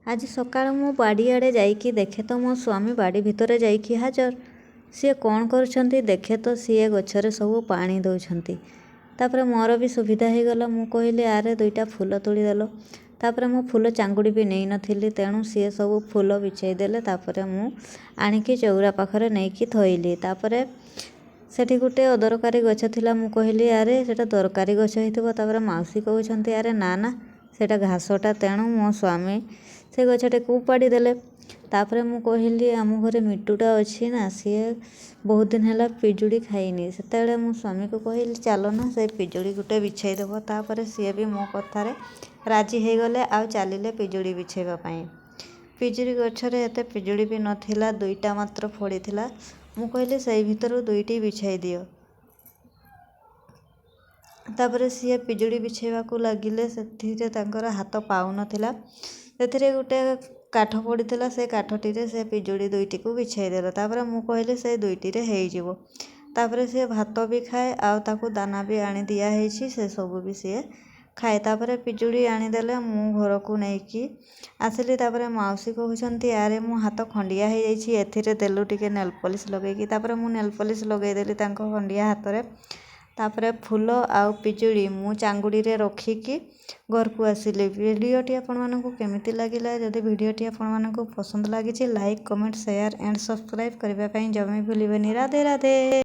ଆଜି ସକାଳୁ ମୁଁ ବାଡ଼ି ଆଡ଼େ ଯାଇକି ଦେଖେ ତ ମୋ ସ୍ୱାମୀ ବାଡ଼ି ଭିତରେ ଯାଇକି ହାଜର। ସିଏ କ'ଣ କରୁଛନ୍ତି ଦେଖେ ତ ସିଏ ଗଛରେ ସବୁ ପାଣି ଦେଉଛନ୍ତି। ତାପରେ ମୋର ବି ସୁବିଧା ହେଇଗଲା। ମୁଁ କହିଲି ଆରେ ଦୁଇଟା ଫୁଲ ତୋଳିଦେଲ। ତାପରେ ମୁଁ ଫୁଲ ଚାଙ୍ଗୁଡ଼ି ବି ନେଇନଥିଲି, ତେଣୁ ସିଏ ସବୁ ଫୁଲ ବିଛେଇ ଦେଲେ। ତାପରେ ମୁଁ ଆଣିକି ଚଉରା ପାଖରେ ନେଇକି ଥୋଇଲି। ତାପରେ ସେଠି ଗୋଟେ ଅଦରକାରୀ ଗଛ ଥିଲା। ମୁଁ କହିଲି ଆରେ ସେଟା ଦରକାରୀ ଗଛ ହେଇଥିବ। ତାପରେ ମାଉସୀ କହୁଛନ୍ତି ଆରେ ନା ନା ସେଟା ଘାସଟା, ତେଣୁ ମୋ ସ୍ୱାମୀ ସେ ଗଛଟାକୁ ଉପାଡ଼ି ଦେଲେ। ତାପରେ ମୁଁ କହିଲି ଆମ ଘରେ ମିଟୁଟା ଅଛି ନା, ସିଏ ବହୁତ ଦିନ ହେଲା ପିଜୁଳି ଖାଇନି। ସେତେବେଳେ ମୁଁ ସ୍ୱାମୀକୁ କହିଲି ଚାଲ ନା ସେ ପିଜୁଳି ଗୋଟେ ବିଛେଇ ଦେବ। ତାପରେ ସିଏ ବି ମୋ କଥାରେ ରାଜି ହେଇଗଲେ ଆଉ ଚାଲିଲେ ପିଜୁଳି ବିଛେଇବା ପାଇଁ। ପିଜୁଳି ଗଛରେ ଏତେ ପିଜୁଳି ବି ନଥିଲା, ଦୁଇଟା ମାତ୍ର ଫଳିଥିଲା। ମୁଁ କହିଲି ସେଇ ଭିତରୁ ଦୁଇଟି ବିଛେଇ ଦିଅ। ତାପରେ ସିଏ ପିଜୁଳି ବିଛେଇବାକୁ ଲାଗିଲେ। ସେଥିରେ ତାଙ୍କର ହାତ ପାଉନଥିଲା। ସେଥିରେ ଗୋଟେ କାଠ ପଡ଼ିଥିଲା, ସେ କାଠଟିରେ ସେ ପିଜୁଳି ଦୁଇଟିକୁ ବିଛେଇ ଦେଲେ। ତାପରେ ମୁଁ କହିଲି ସେ ଦୁଇଟିରେ ହେଇଯିବ। ତାପରେ ସିଏ ଭାତ ବି ଖାଏ, ଆଉ ତାକୁ ଦାନା ବି ଆଣି ଦିଆହେଇଛି, ସେସବୁ ବି ସିଏ ଖାଏ। ତାପରେ ପିଜୁଳି ଆଣିଦେଲେ, ମୁଁ ଘରକୁ ନେଇକି ଆସିଲି। ତାପରେ ମାଉସୀ କହୁଛନ୍ତି ଆରେ ମୋ ହାତ ଖଣ୍ଡିଆ ହେଇଯାଇଛି, ଏଥିରେ ଦେଲୁ ଟିକେ ନେଲ୍ ପଲିସ୍ ଲଗେଇକି। ତାପରେ ମୁଁ ନେଲ୍ ପଲିସ୍ ଲଗେଇଦେଲି ତାଙ୍କ ଖଣ୍ଡିଆ ହାତରେ। ତାପରେ ଫୁଲ ଆଉ ପିଜୁଳି ମୁଁ ଚାଙ୍ଗୁଡ଼ିରେ ରଖିକି ଘରକୁ ଆସିଲି। ଭିଡ଼ିଓଟି ଆପଣମାନଙ୍କୁ କେମିତି ଲାଗିଲା? ଯଦି ଭିଡ଼ିଓଟି ଆପଣମାନଙ୍କୁ ପସନ୍ଦ ଲାଗିଛି, like, comment, share and subscribe କରିବା ପାଇଁ ଜମା ଭୁଲିବେନି। ରାଧେ ରାଧେ।